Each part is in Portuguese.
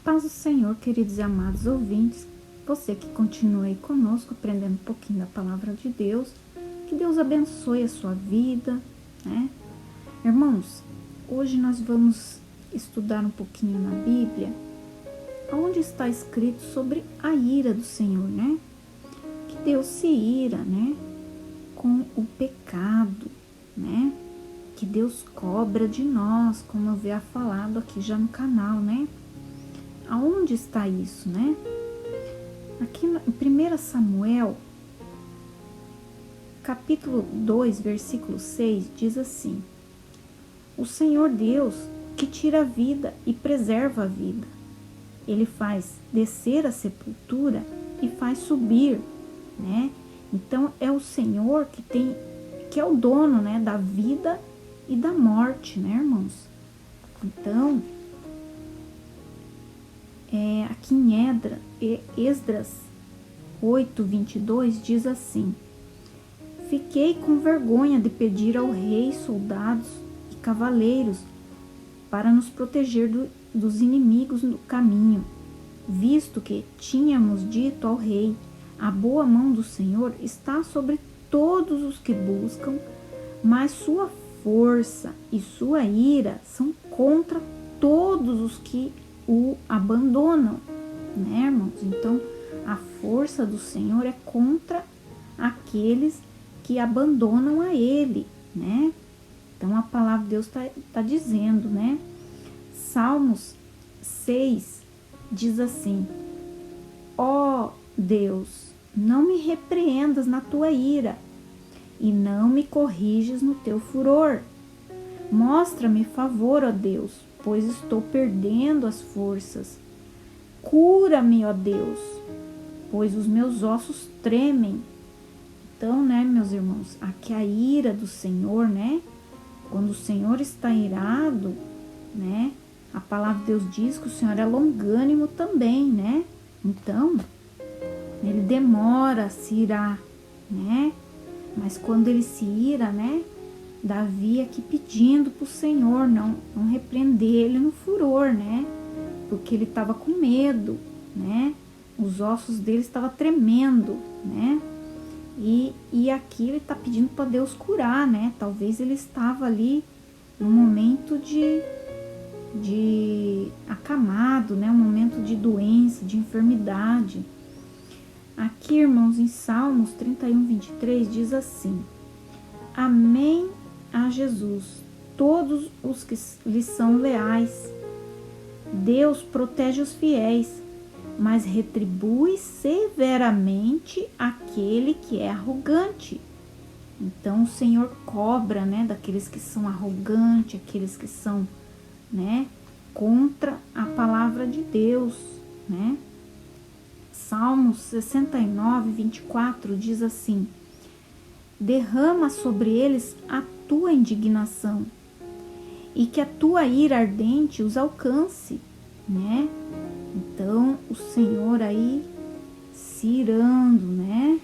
paz do Senhor, queridos e amados ouvintes, você que continua aí conosco, aprendendo um pouquinho da palavra de Deus, que Deus abençoe a sua vida, né? Irmãos, hoje nós vamos estudar um pouquinho na Bíblia, onde está escrito sobre a ira do Senhor, né? Que Deus se ira, né? Com o pecado, né? Que Deus cobra de nós, como eu havia falado aqui já no canal, né? Aonde está isso, né? Aqui em 1 Samuel, capítulo 2, versículo 6, diz assim: O Senhor Deus que tira a vida e preserva a vida. Ele faz descer a sepultura e faz subir, né? Então é o Senhor que é o dono, né, da vida e da morte, né, irmãos? Então, aqui em Esdras 8:22 diz assim: Fiquei com vergonha de pedir ao rei soldados e cavaleiros para nos proteger dos inimigos do caminho, visto que tínhamos dito ao rei: a boa mão do Senhor está sobre todos os que buscam, mas sua força e sua ira são contra todos os que o abandonam, né, irmãos? Então, a força do Senhor é contra aqueles que abandonam a Ele, né? Então, a palavra de Deus tá dizendo, né? Salmos 6 diz assim: Ó Deus, não me repreendas na tua ira e não me corriges no teu furor. Mostra-me favor, ó Deus, pois estou perdendo as forças. Cura-me, ó Deus, pois os meus ossos tremem. Então, né, meus irmãos, aqui a ira do Senhor, né? Quando o Senhor está irado, né? A palavra de Deus diz que o Senhor é longânimo também, né? Então, ele demora a se irar, né? Mas quando ele se ira, né? Davi aqui pedindo para o Senhor não repreender ele no furor, né? Porque ele estava com medo, né? Os ossos dele estavam tremendo, né? E aqui ele está pedindo para Deus curar, né? Talvez ele estava ali num momento de acamado, né? Um momento de doença, de enfermidade. Aqui, irmãos, em Salmos 31:23 diz assim: Amém a Jesus, todos os que lhe são leais. Deus protege os fiéis, mas retribui severamente aquele que é arrogante. Então o Senhor cobra, né, daqueles que são arrogantes, aqueles que são, né, contra a palavra de Deus, né? Salmos 69:24 diz assim: Derrama sobre eles a tua indignação e que a tua ira ardente os alcance, né? Então, o Senhor aí se irando, né?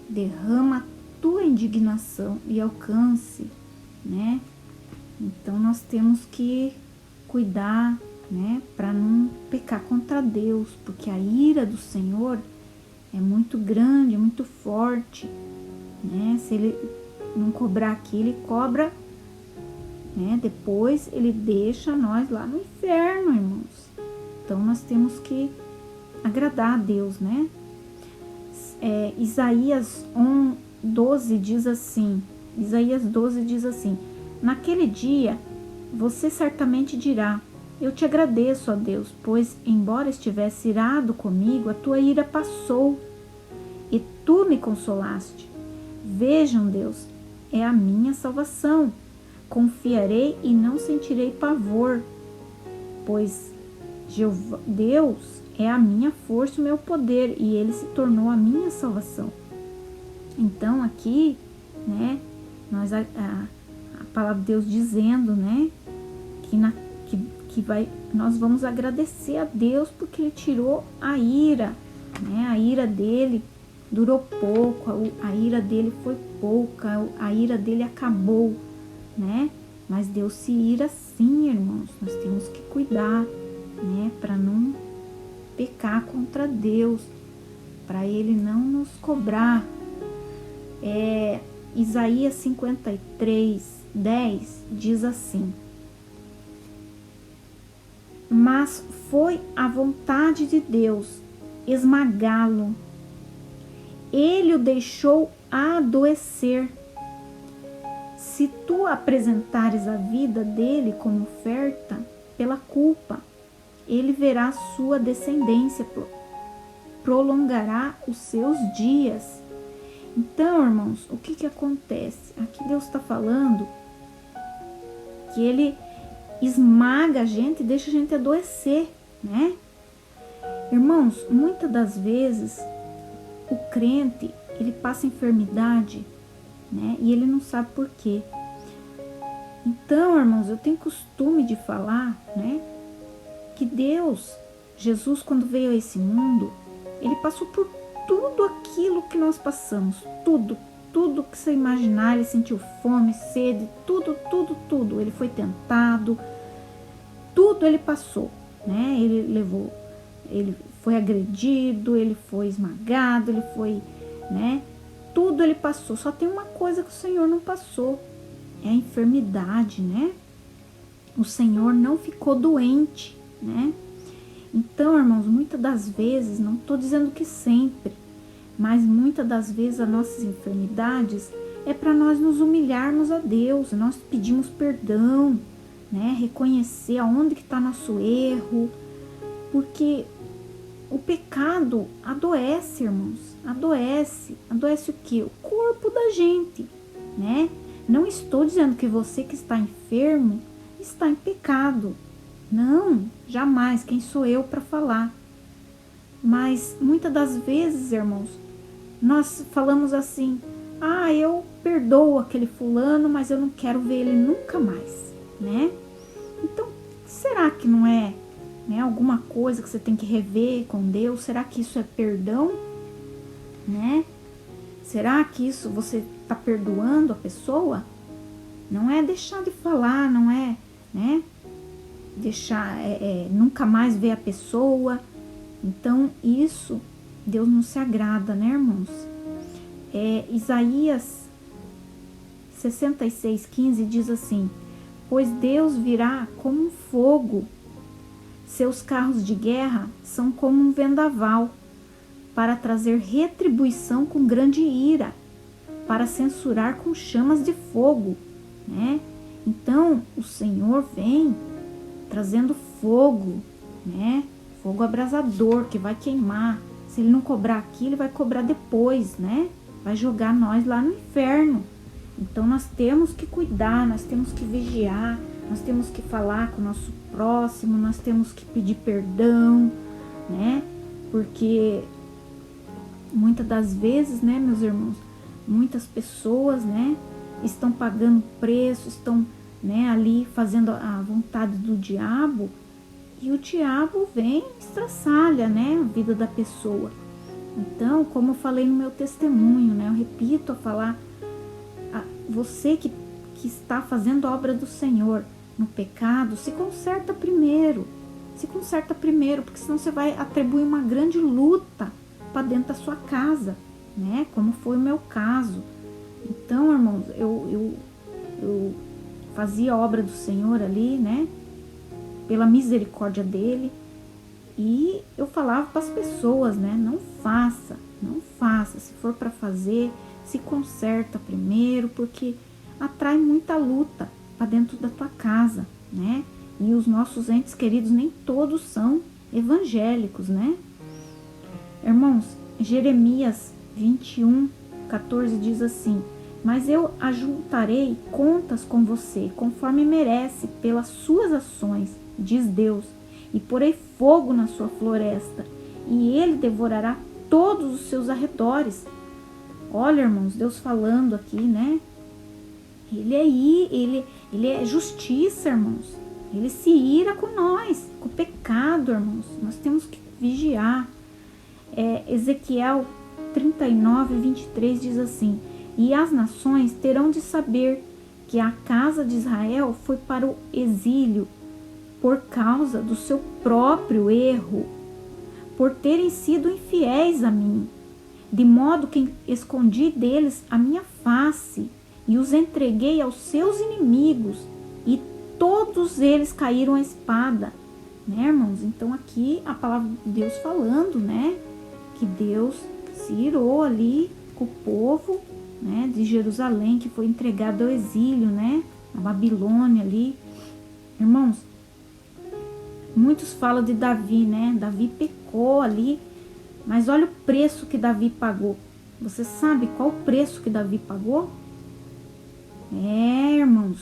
Derrama a tua indignação e alcance, né? Então, nós temos que cuidar, né? Para não pecar contra Deus, porque a ira do Senhor é muito grande, é muito forte, né? Se ele não cobrar aqui, ele cobra, né? Depois ele deixa nós lá no inferno, irmãos. Então nós temos que agradar a Deus, né? Isaías 12 diz assim: Naquele dia você certamente dirá: Eu te agradeço, ó Deus, pois embora estivesse irado comigo, a tua ira passou e tu me consolaste. Vejam, Deus, é a minha salvação. Confiarei e não sentirei pavor, pois Deus é a minha força e o meu poder, e ele se tornou a minha salvação. Então aqui, né, a palavra de Deus dizendo, né, nós vamos agradecer a Deus porque ele tirou a ira, né? A ira dele durou pouco, a ira dele foi pouca, a ira dele acabou, né? Mas Deus se ira sim, irmãos. Nós temos que cuidar, né? Para não pecar contra Deus, para Ele não nos cobrar. Isaías 53:10 diz assim: mas foi a vontade de Deus esmagá-lo. Ele o deixou adoecer. Se tu apresentares a vida dele como oferta pela culpa, ele verá sua descendência, prolongará os seus dias. Então, irmãos, o que acontece? Aqui Deus está falando que ele esmaga a gente e deixa a gente adoecer, né? Irmãos, muitas das vezes o crente, ele passa enfermidade, né? E ele não sabe por quê. Então, irmãos, eu tenho costume de falar, né? Que Deus, Jesus, quando veio a esse mundo, ele passou por tudo aquilo que nós passamos, tudo que você imaginar. Ele sentiu fome, sede, tudo. Ele foi tentado, tudo ele passou, né? Ele foi agredido, ele foi esmagado, ele foi, né? Tudo ele passou. Só tem uma coisa que o Senhor não passou, é a enfermidade, né? O Senhor não ficou doente, né? Então, irmãos, muitas das vezes, não estou dizendo que sempre, mas muitas das vezes as nossas enfermidades é para nós nos humilharmos a Deus, nós pedimos perdão, né? Reconhecer aonde que está nosso erro, porque o pecado adoece, irmãos, adoece o quê? O corpo da gente, né? Não estou dizendo que você que está enfermo está em pecado, não, jamais, quem sou eu para falar? Mas muitas das vezes, irmãos, nós falamos assim: eu perdoo aquele fulano, mas eu não quero ver ele nunca mais, né? Então, será que não é, né, alguma coisa que você tem que rever com Deus? Será que isso é perdão, né? Será que isso você está perdoando a pessoa? Não é deixar de falar, não é, né? Deixar, nunca mais ver a pessoa. Então, isso, Deus não se agrada, né, irmãos? Isaías 66:15 diz assim: pois Deus virá como um fogo, seus carros de guerra são como um vendaval, para trazer retribuição com grande ira, para censurar com chamas de fogo, né? Então, o Senhor vem trazendo fogo, né? Fogo abrasador que vai queimar. Se ele não cobrar aqui, ele vai cobrar depois, né? Vai jogar nós lá no inferno. Então nós temos que cuidar, nós temos que vigiar, nós temos que falar com o nosso próximo, nós temos que pedir perdão, né? Porque muitas das vezes, né, meus irmãos, muitas pessoas, né, estão pagando preço, estão, né, ali fazendo a vontade do diabo, e o diabo vem e estraçalha, né, a vida da pessoa. Então, como eu falei no meu testemunho, né, eu repito a falar, você que está fazendo a obra do Senhor no pecado, se conserta primeiro, porque senão você vai atribuir uma grande luta para dentro da sua casa, né, como foi o meu caso. Então, irmãos, eu fazia a obra do Senhor ali, né, pela misericórdia dele, e eu falava para as pessoas, né, não faça, se for para fazer, se conserta primeiro, porque atrai muita luta para dentro da tua casa, né, e os nossos entes queridos nem todos são evangélicos, né. Irmãos, Jeremias 21:14 diz assim: mas eu ajuntarei contas com você, conforme merece, pelas suas ações, diz Deus, e porei fogo na sua floresta, e ele devorará todos os seus arredores. Olha, irmãos, Deus falando aqui, né? Ele é justiça, irmãos. Ele se ira com nós, com o pecado, irmãos. Nós temos que vigiar. Ezequiel 39:23 diz assim: e as nações terão de saber que a casa de Israel foi para o exílio por causa do seu próprio erro, por terem sido infiéis a mim, de modo que escondi deles a minha face e os entreguei aos seus inimigos, e todos eles caíram à espada. Né, irmãos? Então aqui a palavra de Deus falando, né, que Deus se irou ali com o povo, né, de Jerusalém, que foi entregado ao exílio, né, na Babilônia ali. Irmãos, muitos falam de Davi, né? Davi pecou ali, mas olha o preço que Davi pagou. Você sabe qual o preço que Davi pagou? Irmãos,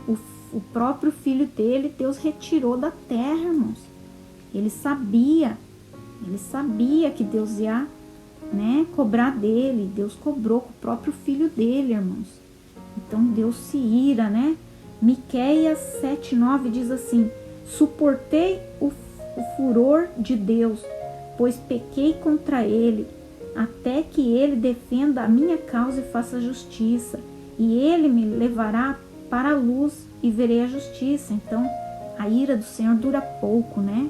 o próprio filho dele, Deus retirou da terra, irmãos. Ele sabia que Deus ia, né, cobrar dele. Deus cobrou com o próprio filho dele, irmãos. Então Deus se ira, né? Miqueias 7:9 diz assim: suportei o furor de Deus, pois pequei contra ele, até que ele defenda a minha causa e faça justiça, e ele me levará para a luz e verei a justiça. Então a ira do Senhor dura pouco, né?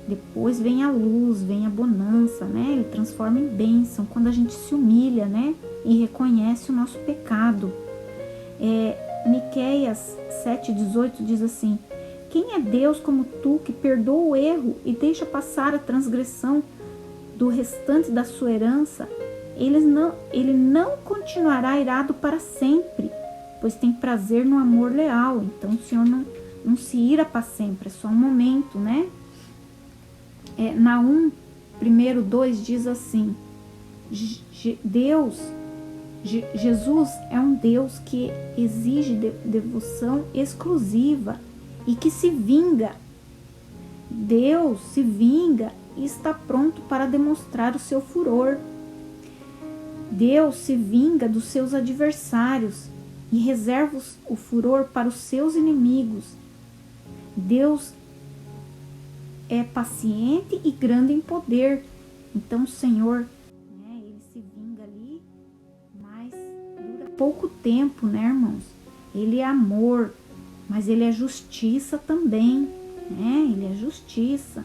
Depois vem a luz, vem a bonança, né? Ele transforma em bênção quando a gente se humilha, né? E reconhece o nosso pecado. Miqueias 7:18 diz assim: quem é Deus como tu, que perdoa o erro e deixa passar a transgressão do restante da sua herança? Ele não continuará irado para sempre, pois tem prazer no amor leal. Então o Senhor não se ira para sempre, é só um momento, né? Naum 1:2 diz assim: Jesus é um Deus que exige devoção exclusiva e que se vinga. Deus se vinga e está pronto para demonstrar o seu furor. Deus se vinga dos seus adversários e reserva o furor para os seus inimigos. Deus é paciente e grande em poder. Então o Senhor, né, ele se vinga ali, mas dura pouco tempo, né, irmãos? Ele é amor, mas ele é justiça também, né? Ele é justiça.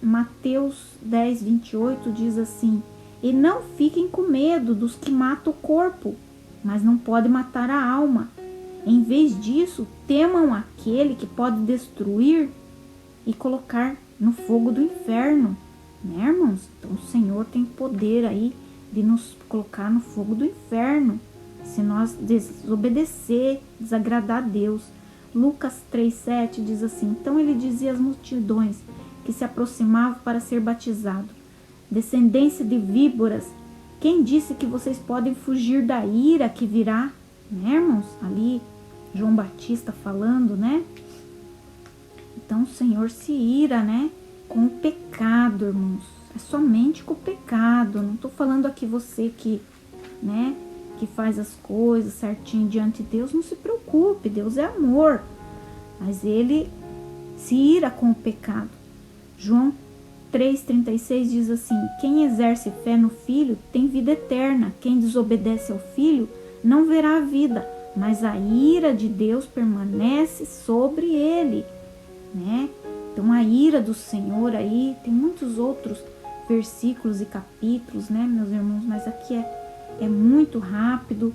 Mateus 10:28 diz assim: e não fiquem com medo dos que matam o corpo, mas não podem matar a alma. Em vez disso, temam aquele que pode destruir e colocar no fogo do inferno, né, irmãos? Então o Senhor tem poder aí de nos colocar no fogo do inferno, se nós desobedecer, desagradar a Deus. Lucas 3:7 diz assim: então ele dizia às multidões que se aproximavam para ser batizado: descendência de víboras, quem disse que vocês podem fugir da ira que virá? Né, irmãos? Ali João Batista falando, né? Então o Senhor se ira, né, com o pecado, irmãos. É somente com o pecado. Não estou falando aqui você que, né, que faz as coisas certinho diante de Deus. Não se preocupe, Deus é amor. Mas ele se ira com o pecado. João 3:36 diz assim: quem exerce fé no Filho tem vida eterna. Quem desobedece ao Filho não verá a vida, mas a ira de Deus permanece sobre ele, né? Então a ira do Senhor aí, tem muitos outros versículos e capítulos, né, meus irmãos, mas aqui é muito rápido.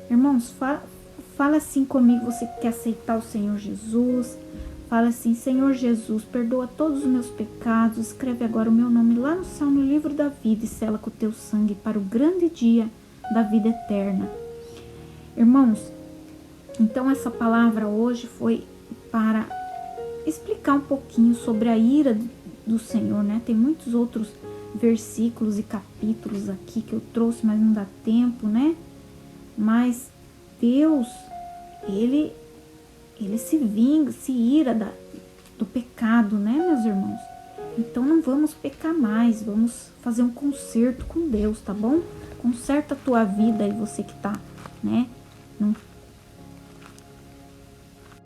Irmãos, fala assim comigo, você que quer aceitar o Senhor Jesus. Fala assim: Senhor Jesus, perdoa todos os meus pecados, escreve agora o meu nome lá no céu, no livro da vida, e sela com o teu sangue para o grande dia da vida eterna. Irmãos, então essa palavra hoje foi para explicar um pouquinho sobre a ira do Senhor, né? Tem muitos outros versículos e capítulos aqui que eu trouxe, mas não dá tempo, né? Mas Deus, ele se vinga, se ira do pecado, né, meus irmãos? Então não vamos pecar mais, vamos fazer um conserto com Deus, tá bom? Conserta a tua vida aí, você que tá, né,